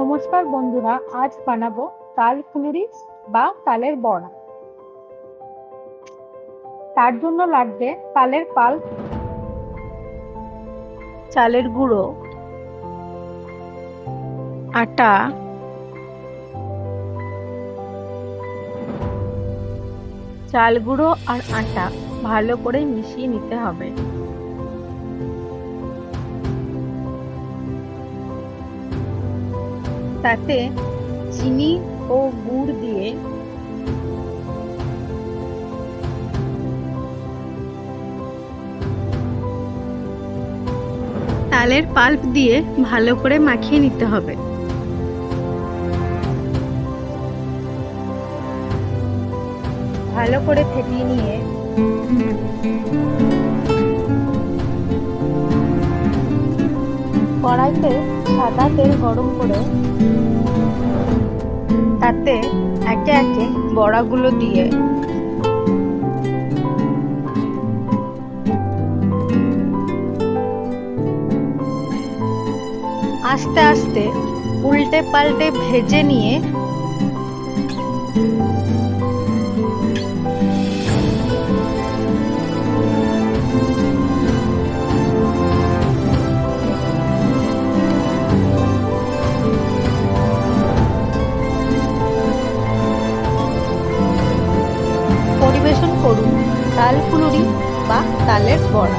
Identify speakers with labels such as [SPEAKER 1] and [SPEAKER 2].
[SPEAKER 1] নমস্কার বন্ধুরা, আজ বানাবো তাল ফুলুরি বা তালের বড়া। তার জন্য লাগবে তালের পাল্প, চালের গুঁড়ো, আটা, চাল গুঁড়ো আর আটা ভালো করে মিশিয়ে নিতে হবে। তাতে চিনি ও গুড় দিয়ে তালের পাল্প দিয়ে ভালো করে মাখিয়ে নিতে হবে। ভালো করে ফেটিয়ে নিয়ে কড়াইতে সাদা তেল গরম করে তাতে একে একে বড়াগুলো দিয়ে আস্তে আস্তে উল্টে পাল্টে ভেজে নিয়ে পরিবেশন করুন তাল ফুলুরি বা তালের বড়া।